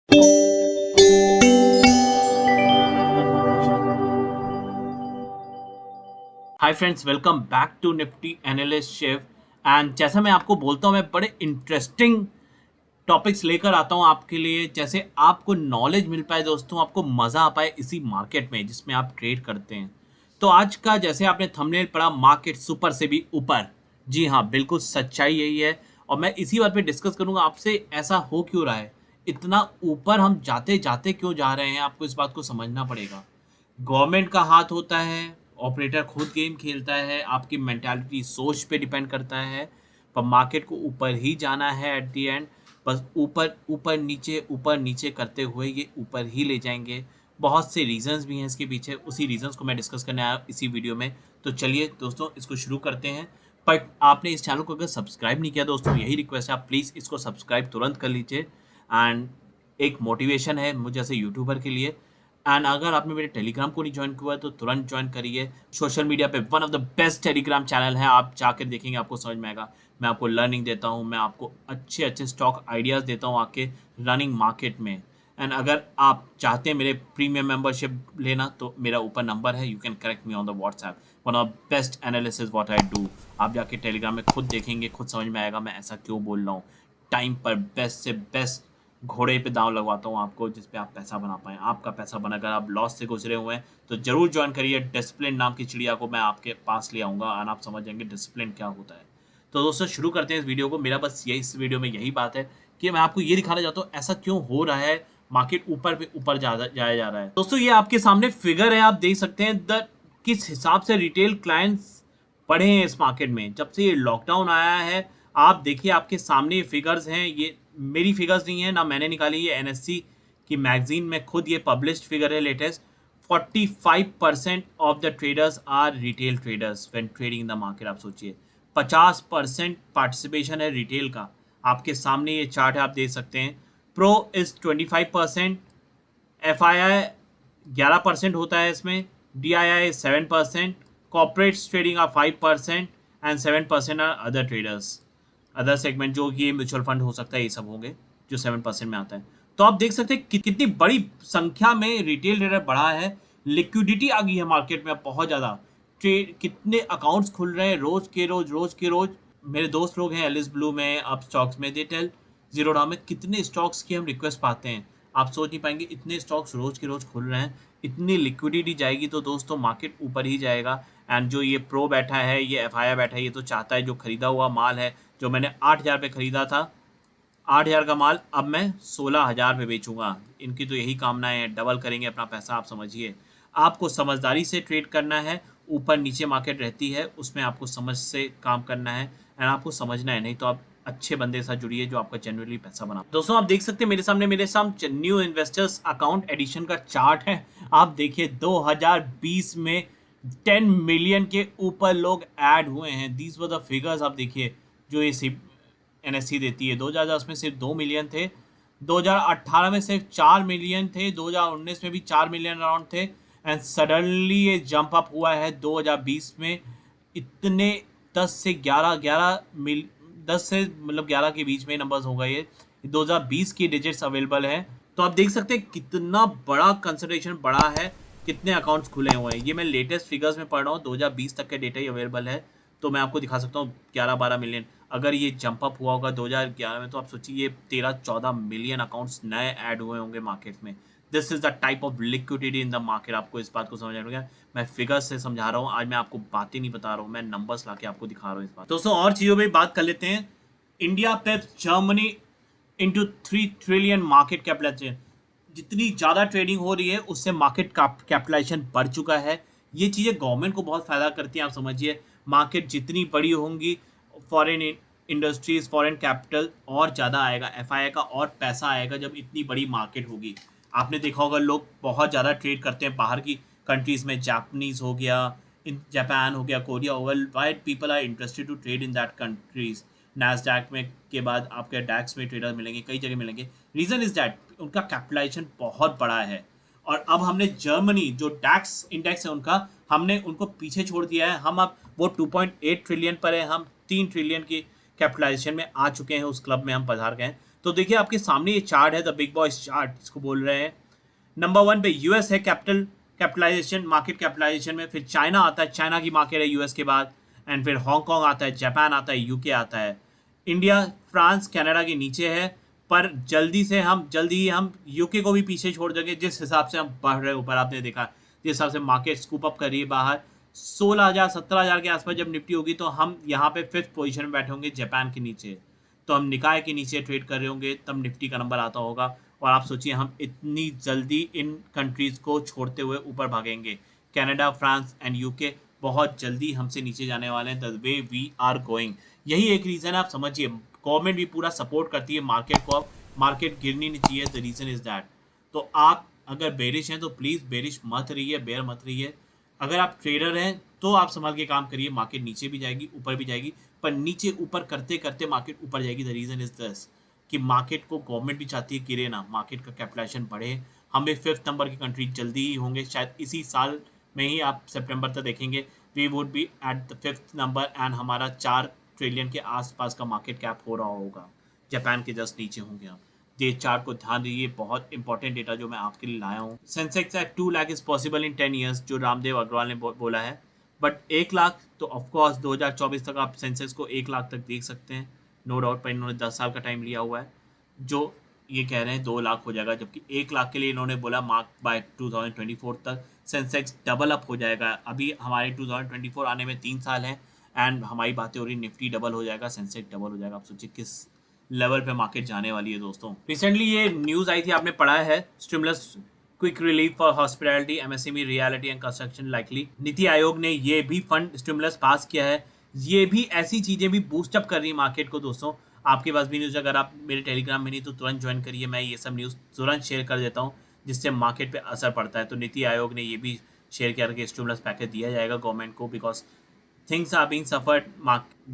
Hi friends, welcome back to Nifty analyst Shiv. And जैसा मैं आपको बोलता हूँ, मैं बड़े इंटरेस्टिंग टॉपिक्स लेकर आता हूँ आपके लिए, जैसे आपको नॉलेज मिल पाए दोस्तों, आपको मज़ा आ पाए इसी मार्केट में जिसमें आप ट्रेड करते हैं। तो आज का, जैसे आपने थंबनेल पढ़ा, मार्केट सुपर से भी ऊपर। जी हाँ, बिल्कुल सच्चाई यही है। और मैं इसी बात पे डिस्कस करूँगा आपसे, ऐसा हो क्यों रहा है, इतना ऊपर हम जाते जाते क्यों जा रहे हैं। आपको इस बात को समझना पड़ेगा। गवर्नमेंट का हाथ होता है, ऑपरेटर खुद गेम खेलता है, आपकी मेंटालिटी सोच पे डिपेंड करता है। पर मार्केट को ऊपर ही जाना है एट द एंड। बस ऊपर नीचे करते हुए ये ऊपर ही ले जाएंगे। बहुत से रीजंस भी हैं इसके पीछे, उसी रीजंस को मैं डिस्कस करने आया इसी वीडियो में। तो चलिए दोस्तों, इसको शुरू करते हैं। बट आपने इस चैनल को अगर सब्सक्राइब नहीं किया दोस्तों, यही रिक्वेस्ट है, आप प्लीज़ इसको सब्सक्राइब तुरंत कर लीजिए। एंड एक मोटिवेशन है मुझे जैसे यूट्यूबर के लिए। एंड अगर आपने मेरे टेलीग्राम को नहीं ज्वाइन किया है तो तुरंत ज्वाइन करिए। सोशल मीडिया पे one of the best Telegram channel है, आप जाकर देखेंगे, आपको समझ में आएगा। मैं आपको लर्निंग देता हूँ, मैं आपको अच्छे अच्छे स्टॉक आइडियाज़ देता हूँ आके रनिंग मार्केट में। एंड अगर आप चाहते हैं मेरे प्रीमियम मेंबरशिप लेना, तो मेरा ऊपर नंबर है, you can correct me on the WhatsApp. One of best analysis what I do. आप जाके टेलीग्राम में खुद देखेंगे, खुद समझ में आएगा मैं ऐसा क्यों बोल रहा हूँ। टाइम पर बेस्ट से बेस्ट घोड़े पे दांव लगवाता हूँ आपको, जिस पे आप पैसा बना पाएँ। आपका पैसा बना, अगर आप लॉस से गुजरे हुए हैं तो ज़रूर ज्वाइन करिए। डिसिप्लिन नाम की चिड़िया को मैं आपके पास ले आऊँगा और आप समझ जाएंगे डिसिप्लिन क्या होता है। तो दोस्तों शुरू करते हैं इस वीडियो को। मेरा बस यही, इस वीडियो में यही बात है कि मैं आपको ये दिखाना चाहता हूँ ऐसा क्यों हो रहा है, मार्केट ऊपर पे ऊपर जाया जा रहा है। दोस्तों ये आपके सामने फिगर है, आप देख सकते हैं किस हिसाब से रिटेल क्लाइंट्स बढ़े हैं इस मार्केट में जब से ये लॉकडाउन आया है। आप देखिए, आपके सामने ये फिगर्स हैं, ये मेरी फिगर्स नहीं है ना, मैंने निकाली, ये एनएससी की मैगजीन में खुद ये पब्लिश्ड फिगर है latest. 45% of the traders are retail traders when trading in the market. आप सोचिए, 50% पार्टिसिपेशन है रिटेल का। आपके सामने ये चार्ट है, आप देख सकते हैं। प्रो इज 25%, FII 11% होता है इसमें, DII 7%, corporates trading are 5% and 7% are other traders. Other segment जो कि म्यूचुअल फंड हो सकता है, ये सब होंगे जो 7% में आता है। तो आप देख सकते हैं कितनी बड़ी संख्या में रिटेल ट्रेडर बढ़ा है। लिक्विडिटी आ गई है मार्केट में बहुत ज़्यादा। ट्रेड कितने अकाउंट्स खुल रहे हैं रोज के रोज। मेरे दोस्त लोग हैं एलिस ब्लू में, अप स्टॉक्स में, डिटेल जीरोडा में, कितने स्टॉक्स की हम रिक्वेस्ट पाते हैं। आप सोच नहीं पाएंगे, इतने स्टॉक्स रोज के रोज खुल रहे हैं। इतनी लिक्विडिटी जाएगी तो दोस्तों मार्केट ऊपर ही जाएगा। एंड जो ये प्रो बैठा है, ये FII बैठा है, ये तो चाहता है जो खरीदा हुआ माल है, जो मैंने 8,000 पे खरीदा था, 8,000 का माल अब मैं 16,000 पे बेचूंगा। इनकी तो यही कामनाएं हैं, डबल करेंगे अपना पैसा। आप समझिए, आपको समझदारी से ट्रेड करना है। ऊपर नीचे मार्केट रहती है, उसमें आपको समझ से काम करना है एंड आपको समझना है। नहीं तो आप अच्छे बंदे के साथ जुड़िए जो आपका जनरली पैसा बना। दोस्तों आप देख सकते हैं मेरे सामने न्यू इन्वेस्टर्स अकाउंट एडिशन का चार्ट है। आप देखिए 2020 में 10 मिलियन के ऊपर लोग ऐड हुए हैं। These were the figures. आप देखिए जो ये NSE देती है, 2010 में सिर्फ 2 मिलियन थे, 2018 में सिर्फ 4 मिलियन थे, 2019 में भी 4 मिलियन अराउंड थे। एंड सडनली ये जंप अप हुआ है 2020 में। इतने 10 से 10 से मतलब 11 के बीच में नंबर्स होगा ये। 2020 की डिजिट्स अवेलेबल है। तो आप देख सकते हैं कितना बड़ा कंसंट्रेशन बढ़ा है, कितने अकाउंट्स खुले हुए हैं। ये मैं लेटेस्ट फिगर्स में पढ़ रहा हूँ, 2020 तक का डेटा ही अवेलेबल है। तो मैं आपको दिखा सकता हूँ 11-12 मिलियन। अगर ये जंप अप हुआ होगा 2011 में, तो आप सोचिए ये 13-14 मिलियन अकाउंट्स नए ऐड हुए होंगे मार्केट में। This is the type of liquidity in the market. आपको इस बात को समझ आएगा। मैं फिगर्स से समझा रहा हूँ, आज मैं आपको बातें नहीं बता रहा हूँ, मैं नंबर्स लाके आपको दिखा रहा हूँ इस बात। दोस्तों और चीज़ों में बात कर लेते हैं। India pips Germany into 3 trillion market capitalisation. जितनी ज़्यादा ट्रेडिंग हो रही है उससे मार्केट कैपिटलाइजेशन बढ़ चुका है। ये चीज़ें गवर्नमेंट को बहुत फ़ायदा करती हैं। आप समझिए, मार्केट जितनी बड़ी होंगी, फॉरेन इंडस्ट्रीज, फॉरेन कैपिटल और ज़्यादा आएगा, FII का और पैसा आएगा जब इतनी बड़ी मार्केट होगी। आपने देखा होगा लोग बहुत ज़्यादा ट्रेड करते हैं बाहर की कंट्रीज़ में। जापानीज़ हो गया, इन जापान हो गया, कोरिया हो गया। Wide people are interested to trade in that countries. Nasdaq में के बाद आपके डैक्स में ट्रेडर मिलेंगे, कई जगह मिलेंगे। रीज़न इज़ दैट उनका कैपिटलाइजेशन बहुत बड़ा है। और अब हमने जर्मनी जो डैक्स इंडेक्स है उनका, हमने उनको पीछे छोड़ दिया है। हम अब वो 2.8 ट्रिलियन पर है, हम 3 ट्रिलियन की कैपिटलाइजेशन में आ चुके हैं, उस क्लब में हम पधार गए हैं। तो देखिए आपके सामने ये चार्ट है, द बिग बॉयज चार्ट इसको बोल रहे हैं। नंबर 1 पे यूएस है कैपिटलाइजेशन, मार्केट कैपिटलाइजेशन में। फिर चाइना आता है, चाइना की मार्केट है यूएस के बाद। एंड फिर हांगकांग आता है, जापान आता है, यूके आता है। इंडिया फ्रांस कनाडा के नीचे है, पर जल्दी ही हम यूके को भी पीछे छोड़ देंगे जिस हिसाब से हम बढ़ रहे हैं ऊपर। आपने देखा जिस हिसाब से मार्केट स्कूप अप कर रही है बाहर 16,000 17,000 के आसपास जब निफ्टी होगी, तो हम यहाँ पे 5th पोजीशन में बैठे होंगे जापान के नीचे। तो हम निकाय के नीचे ट्रेड कर रहे होंगे, तब निफ्टी का नंबर आता होगा। और आप सोचिए हम इतनी जल्दी इन कंट्रीज को छोड़ते हुए ऊपर भागेंगे। कनाडा, फ्रांस एंड यूके बहुत जल्दी हमसे नीचे जाने वाले हैं, the way we are going. यही एक रीज़न है, आप समझिए। गवर्नमेंट भी पूरा सपोर्ट करती है मार्केट को, अब मार्केट गिरनी नहीं चाहिए, द रीज़न इज़ दैट। तो आप अगर बेरिश हैं तो प्लीज़ बेरिश मत रहिए, बेयर मत रहिए। अगर आप ट्रेडर हैं तो आप संभाल के काम करिए। मार्केट नीचे भी जाएगी, ऊपर भी जाएगी, पर नीचे ऊपर करते करते मार्केट ऊपर जाएगी। द रीज़न इज दिस कि मार्केट को गवर्नमेंट भी चाहती है गिरे ना, मार्केट का कैपिटलाइजेशन बढ़े। हम भी 5th नंबर की कंट्री जल्दी ही होंगे, शायद इसी साल में ही। आप सितंबर तक देखेंगे we would be at the 5th number and हमारा 4 ट्रिलियन के आसपास का मार्केट कैप हो रहा होगा। जापान के जस्ट नीचे होंगे आप। ये चार्ट को ध्यान दीजिए, बहुत इंपॉर्टेंट डेटा जो मैं आपके लिए लाया हूँ। Sensex at 2 lakh is possible in 10 years, जो रामदेव अग्रवाल ने बोला है। बट 1 लाख तो ऑफकोर्स 2024 तक आप सेंसेक्स को 1 लाख तक देख सकते हैं, नो डाउट। पर इन्होंने 10 साल का टाइम लिया हुआ है। जो ये कह रहे हैं 2 लाख हो जाएगा, जबकि 1 लाख के लिए इन्होंने बोला मार्क बाय 2024 तक सेंसेक्स डबल अप हो जाएगा। अभी हमारे 2024 आने में 3 साल हैं एंड हमारी बातें हो रही निफ्टी डबल हो जाएगा, सेंसेक्स डबल हो जाएगा। आप सोचिए किस लेवल पे मार्केट जाने वाली है दोस्तों। रिसेंटली ये न्यूज़ आई थी, आपने पढ़ा है, stimulus quick relief for hospitality, MSME, reality and construction likely. NITI Aayog ने ये भी फंड स्टिमुलस पास किया है। ये भी ऐसी चीज़ें भी बूस्टअप कर रही है मार्केट को दोस्तों। आपके पास भी न्यूज़, अगर आप मेरे टेलीग्राम में नहीं तो तुरंत ज्वाइन करिए, मैं ये सब न्यूज़ तुरंत शेयर कर देता हूँ जिससे मार्केट पे असर पड़ता है। तो नीति आयोग ने ये भी शेयर किया कि स्टिमुलस पैकेज दिया जाएगा गवर्नमेंट को, because things are being suffered,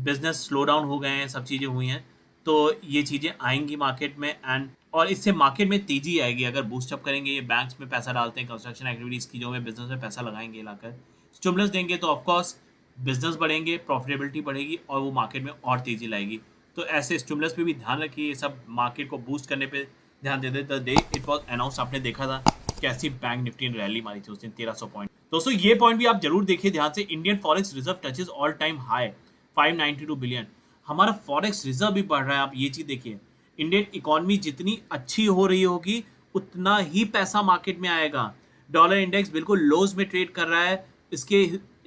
business slow down हो गए हैं, सब चीज़ें हुई हैं। तो ये चीज़ें आएंगी मार्केट में एंड और इससे मार्केट में तेज़ी आएगी अगर बूस्टअप करेंगे। ये बैंक्स में पैसा डालते हैं, कंस्ट्रक्शन एक्टिविटीज़ की जो में बिजनेस में पैसा लगाएंगे, लाकर स्टिमुलस देंगे तो ऑफकोर्स बिजनेस बढ़ेंगे, प्रॉफिटेबिलिटी बढ़ेगी और वो मार्केट में और तेज़ी लाएगी। तो ऐसे स्टिमुलस पे भी ध्यान रखिए, ये सब मार्केट को बूस्ट करने पे ध्यान दे देते। The day it was announce, आपने देखा था कैसी बैंक निफ्टी ने रैली मारी थी उस दिन, 1300 पॉइंट। दोस्तों ये पॉइंट भी आप जरूर देखिए ध्यान से। Indian forex reserve touches all time high 592 billion. हमारा फॉरेक्स रिजर्व भी बढ़ रहा है, आप ये चीज़ देखिए। इंडियन इकोनॉमी जितनी अच्छी हो रही होगी उतना ही पैसा मार्केट में आएगा। डॉलर इंडेक्स बिल्कुल लोज में ट्रेड कर रहा है, इसके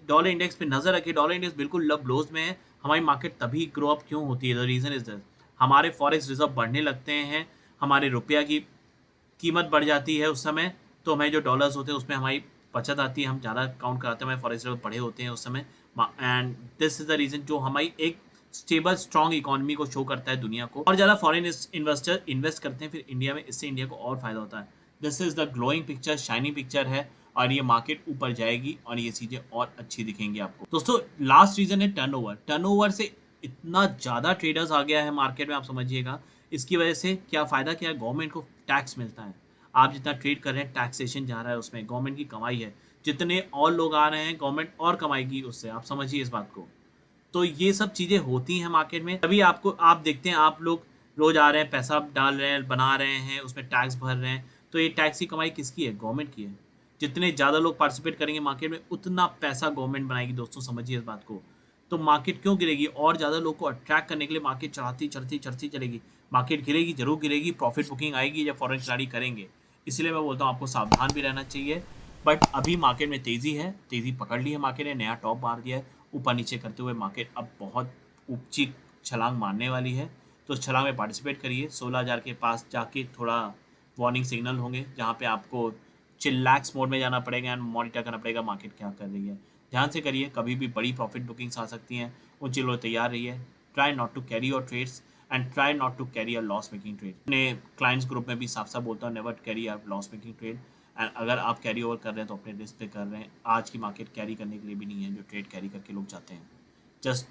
डॉलर इंडेक्स पे नजर रखिए। डॉलर इंडेक्स बिल्कुल लब लोज में है। हमारी मार्केट तभी ग्रो अप क्यों होती है? द रीजन इज दिस, हमारे फॉरेक्स रिजर्व बढ़ने लगते हैं, हमारे रुपया की कीमत बढ़ जाती है उस समय, तो हमें जो डॉलर्स होते हैं उसमें हमारी बचत आती है, हम ज़्यादा काउंट कराते हैं, हमारे फॉरेक्स रिजर्व बढ़े होते हैं उस समय। And this is the reason जो हमारी एक स्टेबल स्ट्रॉन्ग इकोनॉमी को शो करता है दुनिया को। और ज़्यादा फॉरेन इन्वेस्टर इन्वेस्ट करते हैं फिर इंडिया में, इससे इंडिया को और फायदा होता है। This is the glowing picture, shining picture है और ये मार्केट ऊपर जाएगी और ये चीज़ें और अच्छी दिखेंगी आपको। दोस्तों लास्ट रीज़न है टर्नओवर। टर्नओवर से इतना ज़्यादा ट्रेडर्स आ गया है मार्केट में, आप समझिएगा। इसकी वजह से क्या फ़ायदा क्या है? गवर्नमेंट को टैक्स मिलता है। आप जितना ट्रेड कर रहे हैं टैक्सेशन जा रहा है उसमें, गवर्नमेंट की कमाई है। जितने और लोग आ रहे हैं गवर्नमेंट और कमाएगी उससे, आप समझिए इस बात को। तो ये सब चीज़ें होती हैं मार्केट में, तभी आपको आप देखते हैं आप लोग रोज़ आ रहे हैं, पैसा डाल रहे हैं, बना रहे हैं, उसमें टैक्स भर रहे हैं। तो ये टैक्स की कमाई किसकी है? गवर्नमेंट की है। जितने ज़्यादा लोग पार्टिसिपेट करेंगे मार्केट में उतना पैसा गवर्नमेंट बनाएगी दोस्तों, समझिए इस बात को। तो मार्केट क्यों गिरेगी? और ज़्यादा लोग को अट्रैक्ट करने के लिए मार्केट चढ़ती चलेगी। मार्केट गिरेगी, जरूर गिरेगी, प्रॉफिट बुकिंग आएगी जब फॉरेन खिलाड़ी करेंगे। इसलिए मैं बोलता हूँ आपको सावधान भी रहना चाहिए। बट अभी मार्केट में तेज़ी है, तेज़ी पकड़ ली है मार्केट ने, नया टॉप मार दिया है। ऊपर नीचे करते हुए मार्केट अब बहुत ऊंची छलांग मारने वाली है। तो उस छलांग में पार्टिसिपेट करिए। 16,000 के पास जाके थोड़ा वार्निंग सिग्नल होंगे जहाँ पे आपको चिल्लैक्स मोड में जाना पड़ेगा एंड मॉनिटर करना पड़ेगा मार्केट क्या कर रही है। ध्यान से करिए, कभी भी बड़ी प्रॉफिट बुकिंग्स आ सकती हैं, उन चीज़ों तैयार रहिए। Try not to carry your trades and try not to carry a loss making trade. अपने क्लाइंट्स ग्रुप में भी साफ साफ बोलता हूँ, never carry a loss making trade. And अगर आप कैरी ओवर कर रहे हैं तो अपने रिस्क पे कर रहे हैं। आज की मार्केट कैरी करने के लिए भी नहीं है जो ट्रेड कैरी करके लोग जाते हैं, जस्ट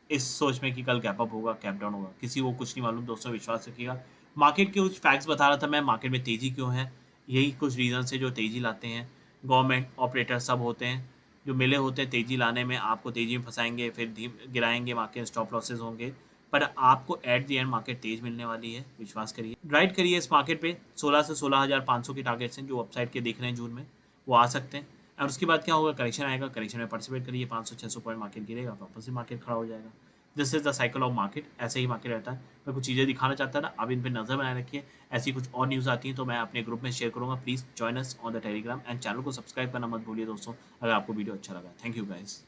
इस सोच में कि कल गैप अप होगा, कैप डाउन होगा। किसी को कुछ नहीं मालूम दोस्तों, विश्वास रखिएगा। मार्केट के कुछ फैक्ट्स बता रहा था मैं, मार्केट में तेज़ी क्यों है, यही कुछ रीज़न से जो तेज़ी लाते हैं। गवर्नमेंट ऑपरेटर सब होते हैं जो मिले होते हैं तेज़ी लाने में, आपको तेज़ी में फंसाएंगे, फिर गिराएंगे, मार्केट स्टॉप लॉसेस होंगे। पर आपको एट द एंड मार्केट तेज मिलने वाली है, विश्वास करिए। राइड करिए इस मार्केट पे। 16 से 16,500 के टारगेट्स हैं जो अपसाइड के देख रहे हैं जून में, वो आ सकते हैं। और उसके बाद क्या होगा, करेक्शन आएगा, करेक्शन में पार्टिसिपेट करिए, 500-600 पॉइंट मार्केट गिरेगा, वापस से मार्केट खड़ा हो जाएगा। This is the cycle of market, ऐसे ही मार्केट रहता है। मैं कुछ चीज़ें दिखाना चाहता था, आप इन पर नजर बनाए रखिए। ऐसी कुछ और न्यूज़ आती हैं तो मैं अपने ग्रुप में शेयर करूंगा। Please join us on the Telegram and channel को सब्सक्राइब करना मत भूलिए दोस्तों, अगर आपको वीडियो अच्छा लगा। Thank you guys.